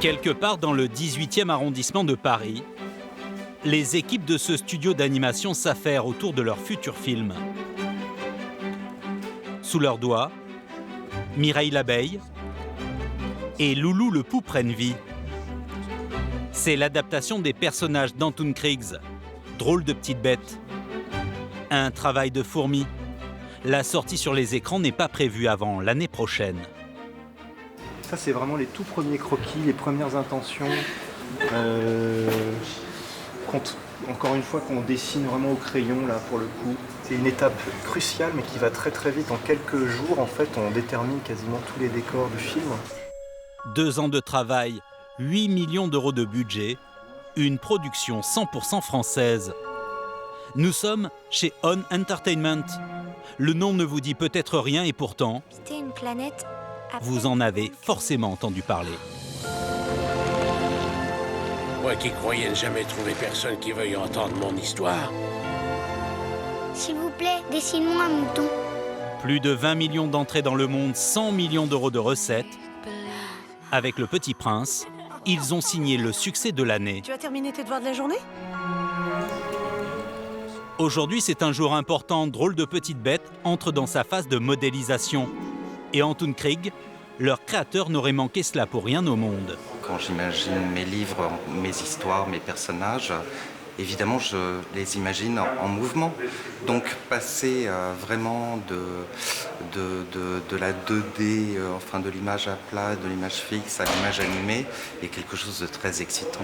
Quelque part dans le 18e arrondissement de Paris, les équipes de ce studio d'animation s'affairent autour de leur futur film. Sous leurs doigts, Mireille l'abeille et Loulou le pou prennent vie. C'est l'adaptation des personnages d'Antoon Kriegs, drôle de petite bête. Un travail de fourmi. La sortie sur les écrans n'est pas prévue avant l'année prochaine. Ça, c'est vraiment les tout premiers croquis, les premières intentions. Encore une fois, qu'on dessine vraiment au crayon, là, pour le coup. C'est une étape cruciale, mais qui va très très vite. En quelques jours, en fait, on détermine quasiment tous les décors du film. 2 ans de travail, 8 millions d'euros de budget, une production 100% française. Nous sommes chez On Entertainment. Le nom ne vous dit peut-être rien et pourtant, C'était une planète. vous en avez forcément entendu parler. Moi qui croyais ne jamais trouver personne qui veuille entendre mon histoire. S'il vous plaît, dessine-moi un mouton. Plus de 20 millions d'entrées dans le monde, 100 millions d'euros de recettes. Avec Le Petit Prince, ils ont signé le succès de l'année. Tu as terminé tes devoirs de la journée? Aujourd'hui, c'est un jour important. Drôle de petite bête entre dans sa phase de modélisation. Et Antoon Krieg, leur créateur, n'aurait manqué cela pour rien au monde. Quand j'imagine mes livres, mes histoires, mes personnages, évidemment, je les imagine en mouvement. Donc, passer vraiment de la 2D, enfin de l'image à plat, de l'image fixe à l'image animée, est quelque chose de très excitant,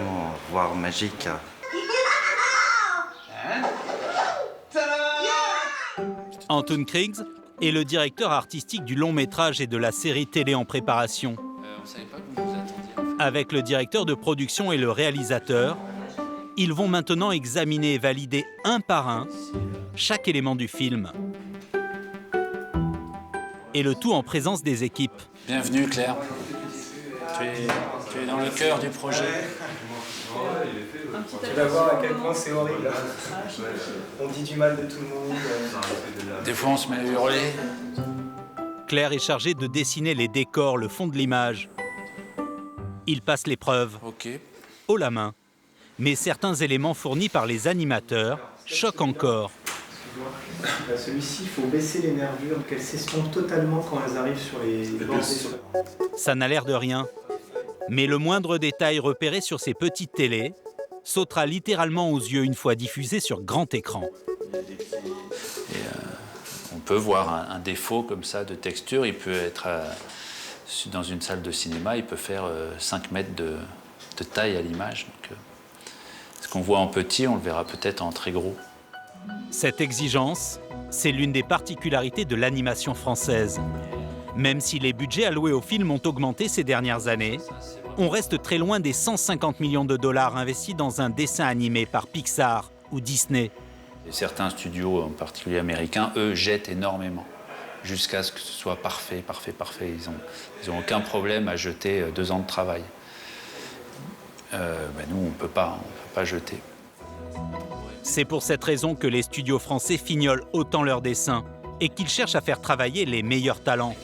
voire magique. Antoon Kriegs est le directeur artistique du long métrage et de la série télé en préparation. Avec le directeur de production et le réalisateur, ils vont maintenant examiner et valider un par un chaque élément du film. Et le tout en présence des équipes. Bienvenue Claire. Tu es dans le cœur du projet. Tu vas voir à quel point c'est horrible. On dit du mal de tout le monde. Des fois on se met à hurler. Claire est chargée de dessiner les décors, le fond de l'image. Il passe l'épreuve, Ok. haut la main. Mais certains éléments fournis par les animateurs choquent encore. Celui-ci, il faut baisser les nervures, qu'elles s'estompent totalement quand elles arrivent sur les bords des... Ça n'a l'air de rien. Mais le moindre détail repéré sur ces petites télés sautera littéralement aux yeux une fois diffusé sur grand écran. On peut voir un défaut comme ça de texture. Il peut être dans une salle de cinéma, il peut faire 5 mètres de taille à l'image. Donc, ce qu'on voit en petit, on le verra peut-être en très gros. Cette exigence, c'est l'une des particularités de l'animation française. Même si les budgets alloués au film ont augmenté ces dernières années, on reste très loin des 150 millions de dollars investis dans un dessin animé par Pixar ou Disney. Et certains studios, en particulier américains, eux, jettent énormément, jusqu'à ce que ce soit parfait. Ils ont aucun problème à jeter 2 ans de travail. Nous, on ne peut pas jeter. C'est pour cette raison que les studios français fignolent autant leurs dessins et qu'ils cherchent à faire travailler les meilleurs talents.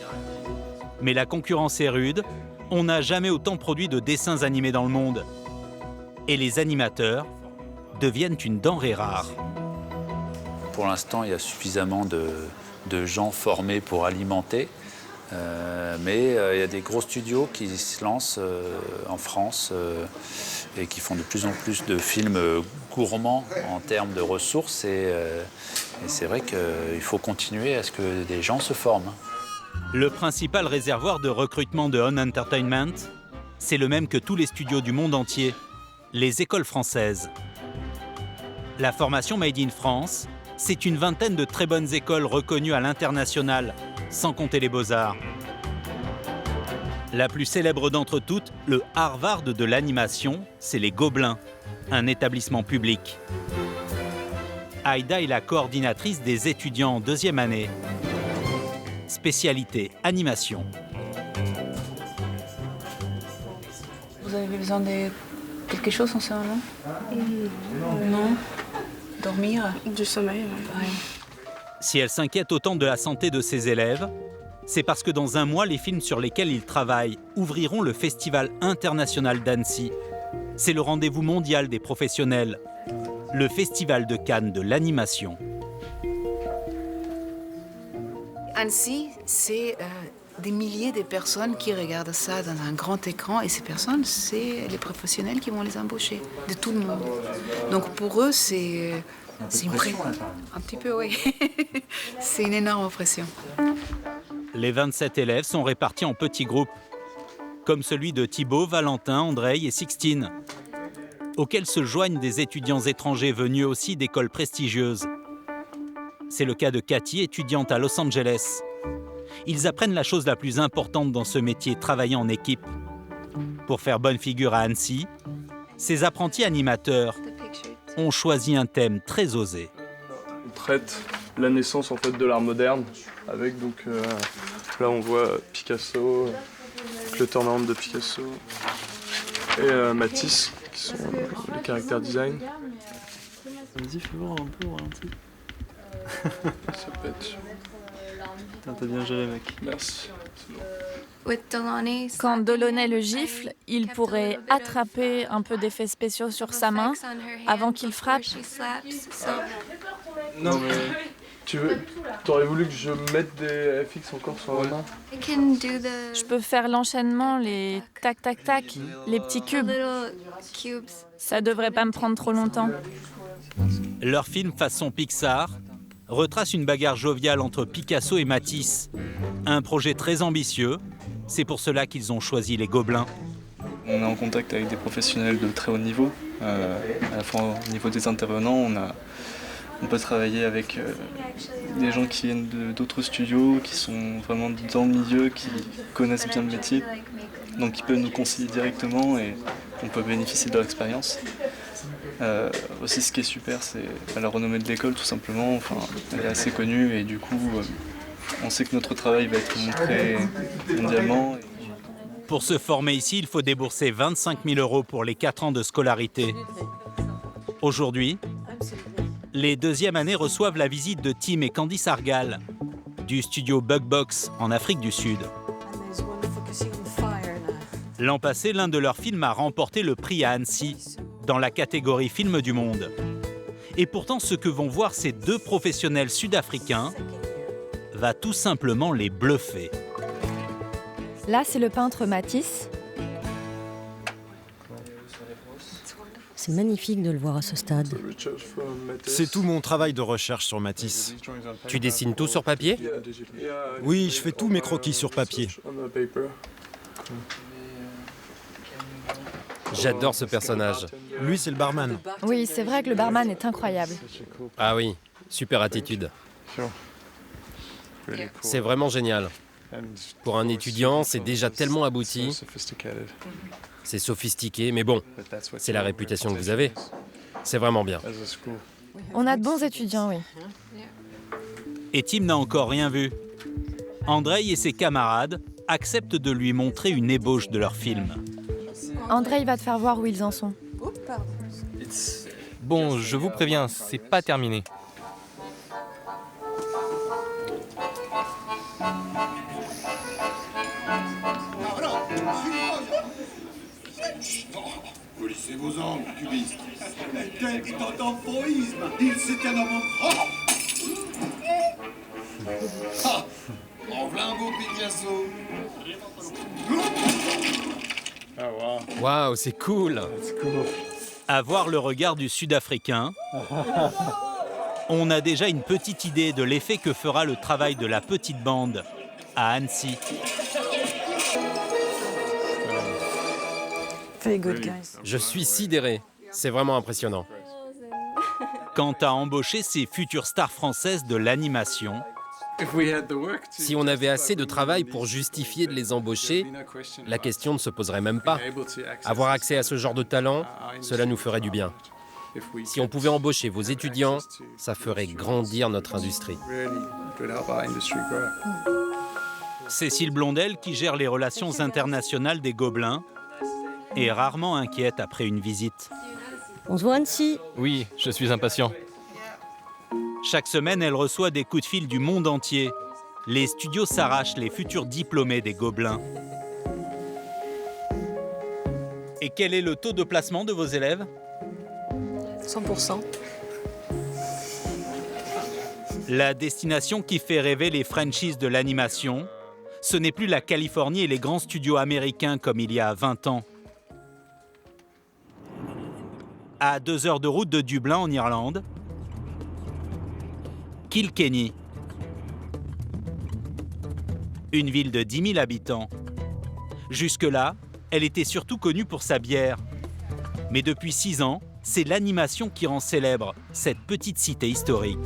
Mais la concurrence est rude, on n'a jamais autant produit de dessins animés dans le monde. Et les animateurs deviennent une denrée rare. Pour l'instant, il y a suffisamment de gens formés pour alimenter. Mais il y a des gros studios qui se lancent en France et qui font de plus en plus de films gourmands en termes de ressources. Et c'est vrai qu'il faut continuer à ce que des gens se forment. Le principal réservoir de recrutement de On Entertainment, c'est le même que tous les studios du monde entier, les écoles françaises. La formation Made in France, c'est une vingtaine de très bonnes écoles reconnues à l'international, sans compter les beaux-arts. La plus célèbre d'entre toutes, le Harvard de l'animation, c'est les Gobelins, un établissement public. Aïda est la coordinatrice des étudiants en 2e année. Spécialité animation. Vous avez besoin de quelque chose en ce moment? Non. Dormir? Du sommeil. Ouais. Si elle s'inquiète autant de la santé de ses élèves, C'est parce que dans un mois, les films sur lesquels ils travaillent ouvriront le Festival international d'Annecy. C'est le rendez-vous mondial des professionnels, le Festival de Cannes de l'animation. Annecy, c'est des milliers de personnes qui regardent ça dans un grand écran et ces personnes, c'est les professionnels qui vont les embaucher, de tout le monde. Donc pour eux, c'est une pression. Un petit peu, oui. C'est une énorme pression. Les 27 élèves sont répartis en petits groupes, comme celui de Thibaut, Valentin, Andrei et Sixtine, auxquels se joignent des étudiants étrangers venus aussi d'écoles prestigieuses. C'est le cas de Cathy, étudiante à Los Angeles. Ils apprennent la chose la plus importante dans ce métier, travailler en équipe. Pour faire bonne figure à Annecy, ces apprentis animateurs ont choisi un thème très osé. On traite la naissance en fait de l'art moderne avec donc là on voit Picasso, le turnaround de Picasso et Matisse qui sont les caractères design. Vas-y, fais voir un peu, ralentis. Ça pète. Putain, t'as bien géré, mec. Merci. Quand Delaunay le gifle, il pourrait attraper un peu d'effets spéciaux sur sa main avant qu'il frappe. Non mais t'aurais voulu que je mette des FX encore sur la main? Je peux faire l'enchaînement, les tac tac tac, les petits cubes. Ça devrait pas me prendre trop longtemps. Leur film façon Pixar retrace une bagarre joviale entre Picasso et Matisse. Un projet très ambitieux, c'est pour cela qu'ils ont choisi les Gobelins. On est en contact avec des professionnels de très haut niveau. À la fois au niveau des intervenants, on peut travailler avec des gens qui viennent d'autres studios, qui sont vraiment dans le milieu, qui connaissent bien le métier. Donc ils peuvent nous conseiller directement et on peut bénéficier de leur expérience. Aussi ce qui est super, c'est la renommée de l'école tout simplement. Enfin, elle est assez connue et du coup on sait que notre travail va être montré mondialement. Pour se former ici, il faut débourser 25 000 € pour les 4 ans de scolarité. Aujourd'hui, les deuxièmes années reçoivent la visite de Tim et Candice Argal du studio Bugbox en Afrique du Sud. L'an passé, l'un de leurs films a remporté le prix à Annecy dans la catégorie Film du Monde. Et pourtant, ce que vont voir ces deux professionnels sud-africains va tout simplement les bluffer. Là, c'est le peintre Matisse. C'est magnifique de le voir à ce stade. C'est tout mon travail de recherche sur Matisse. Tu dessines tout sur papier? Oui, je fais tous mes croquis sur papier. J'adore ce personnage. Lui, c'est le barman. Oui, c'est vrai que le barman est incroyable. Ah oui, super attitude. C'est vraiment génial. Pour un étudiant, c'est déjà tellement abouti. C'est sophistiqué, mais bon, c'est la réputation que vous avez. C'est vraiment bien. On a de bons étudiants, oui. Et Tim n'a encore rien vu. Andrei et ses camarades acceptent de lui montrer une ébauche de leur film. Andrei va te faire voir où ils en sont. Bon, je vous préviens, c'est pas terminé. Polissez vos angles, cubistes. Quel d'enfroïsme! Il c'est un homme propre! Ah! En v'là un beau Picasso! Waouh, c'est cool. À voir le regard du Sud-Africain, on a déjà une petite idée de l'effet que fera le travail de la petite bande à Annecy. Je suis sidéré. C'est vraiment impressionnant. Quant à embaucher ces futures stars françaises de l'animation, si on avait assez de travail pour justifier de les embaucher, la question ne se poserait même pas. Avoir accès à ce genre de talent, cela nous ferait du bien. Si on pouvait embaucher vos étudiants, ça ferait grandir notre industrie. Cécile Blondel, qui gère les relations internationales des Gobelins, est rarement inquiète après une visite. On se voit à Annecy. Oui, je suis impatient. Chaque semaine, elle reçoit des coups de fil du monde entier. les studios s'arrachent les futurs diplômés des Gobelins. Et quel est le taux de placement de vos élèves ? 100%. La destination qui fait rêver les franchises de l'animation, ce n'est plus la Californie et les grands studios américains comme il y a 20 ans. À 2 heures de route de Dublin en Irlande, Kilkenny. Une ville de 10 000 habitants. Jusque-là, elle était surtout connue pour sa bière. Mais depuis 6 ans, c'est l'animation qui rend célèbre cette petite cité historique.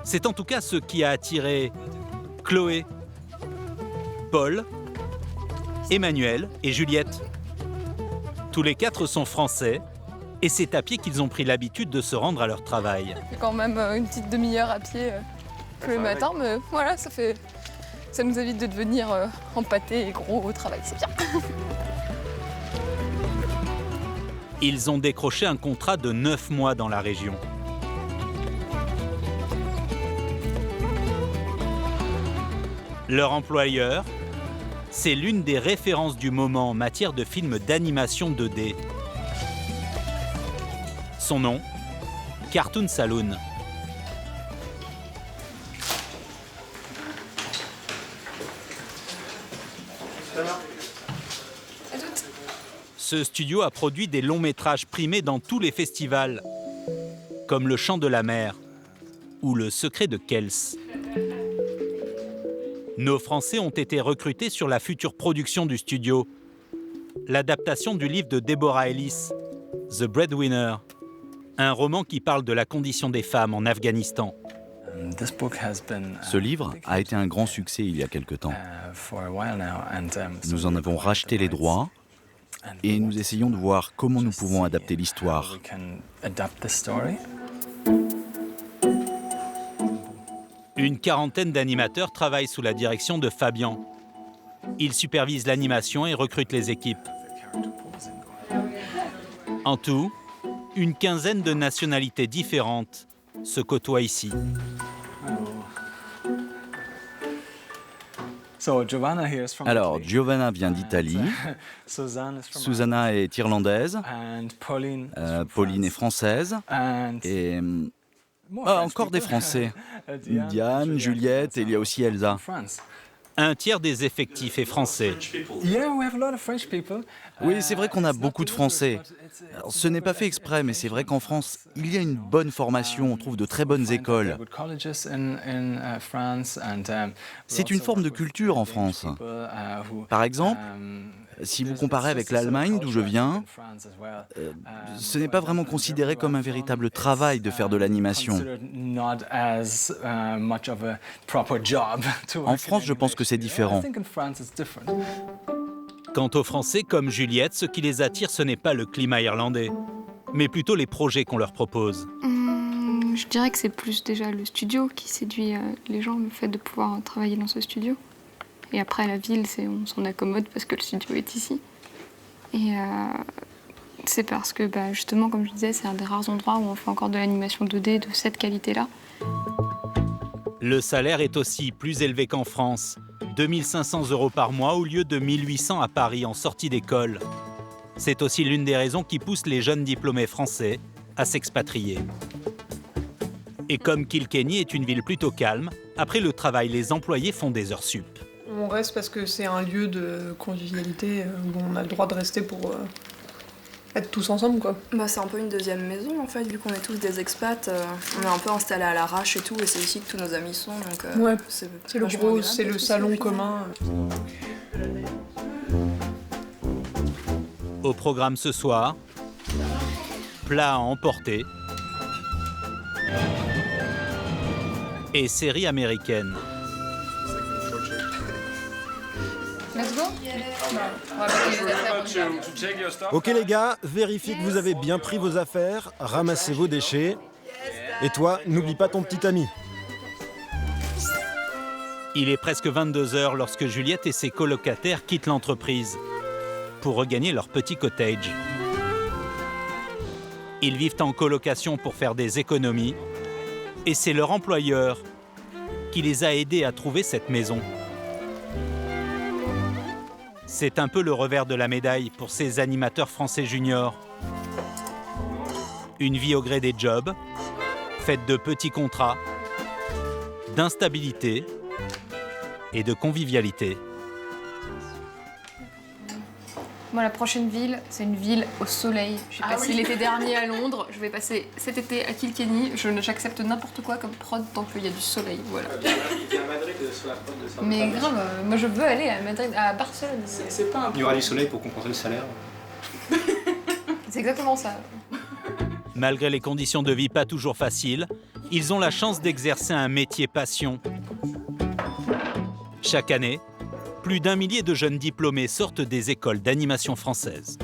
C'est en tout cas ce qui a attiré Chloé, Paul, Emmanuel et Juliette. Tous les 4 sont français et c'est à pied qu'ils ont pris l'habitude de se rendre à leur travail. C'est quand même une petite demi-heure à pied tous les matins, mais voilà, ça nous évite de devenir empâtés et gros au travail, c'est bien. Ils ont décroché un contrat de 9 mois dans la région. Leur employeur, c'est l'une des références du moment en matière de films d'animation 2D. Son nom, Cartoon Saloon. Ce studio a produit des longs métrages primés dans tous les festivals, comme Le Chant de la Mer ou Le Secret de Kells. Nos Français ont été recrutés sur la future production du studio, l'adaptation du livre de Deborah Ellis, The Breadwinner, un roman qui parle de la condition des femmes en Afghanistan. Ce livre a été un grand succès il y a quelque temps. Nous en avons racheté les droits et nous essayons de voir comment nous pouvons adapter l'histoire. Une quarantaine d'animateurs travaillent sous la direction de Fabian. Il supervise l'animation et recrute les équipes. En tout, une quinzaine de nationalités différentes se côtoient ici. Alors, Giovanna vient d'Italie, Susanna est irlandaise, Pauline est française, et encore des Français. Diane, Juliette, et il y a aussi Elsa. Un tiers des effectifs est français. Oui, c'est vrai qu'on a beaucoup de Français. Alors, ce n'est pas fait exprès, mais c'est vrai qu'en France, il y a une bonne formation, on trouve de très bonnes écoles. C'est une forme de culture en France. Par exemple, si vous comparez avec l'Allemagne, d'où je viens, ce n'est pas vraiment considéré comme un véritable travail de faire de l'animation. En France, je pense que c'est différent. Quant aux Français comme Juliette, ce qui les attire, ce n'est pas le climat irlandais, mais plutôt les projets qu'on leur propose. Je dirais que c'est plus déjà le studio qui séduit les gens, le fait de pouvoir travailler dans ce studio. Et après, la ville, on s'en accommode parce que le studio est ici. Et c'est parce que, justement, comme je disais, c'est un des rares endroits où on fait encore de l'animation 2D de cette qualité-là. Le salaire est aussi plus élevé qu'en France. 2 500 € par mois au lieu de 1 800 à Paris en sortie d'école. C'est aussi l'une des raisons qui pousse les jeunes diplômés français à s'expatrier. Et comme Kilkenny est une ville plutôt calme, après le travail, les employés font des heures sup. On reste parce que c'est un lieu de convivialité où on a le droit de rester pour être tous ensemble, quoi. C'est un peu une deuxième maison en fait, vu qu'on est tous des expats, on est un peu installés à l'arrache et tout, et c'est ici que tous nos amis sont. Donc, ouais, c'est le salon commun. Au programme ce soir, plat à emporter et série américaine. Let's go. Ok les gars, vérifiez que vous avez bien pris vos affaires, ramassez vos déchets. Et toi, n'oublie pas ton petit ami. Il est presque 22 h lorsque Juliette et ses colocataires quittent l'entreprise pour regagner leur petit cottage. Ils vivent en colocation pour faire des économies et c'est leur employeur, qui les a aidés à trouver cette maison. C'est un peu le revers de la médaille pour ces animateurs français juniors. Une vie au gré des jobs, faite de petits contrats, d'instabilité et de convivialité. Moi, la prochaine ville, c'est une ville au soleil. J'ai passé l'été dernier à Londres, je vais passer cet été à Kilkenny. J'accepte n'importe quoi comme prod tant qu'il y a du soleil, voilà. Il y a Madrid sur la prod de ça. Mais grave, moi je veux aller à Madrid, à Barcelone. C'est pas un... Il y aura du soleil pour compenser le salaire. C'est exactement ça. Malgré les conditions de vie pas toujours faciles, ils ont la chance d'exercer un métier passion. Chaque année, plus d'1 millier de jeunes diplômés sortent des écoles d'animation françaises.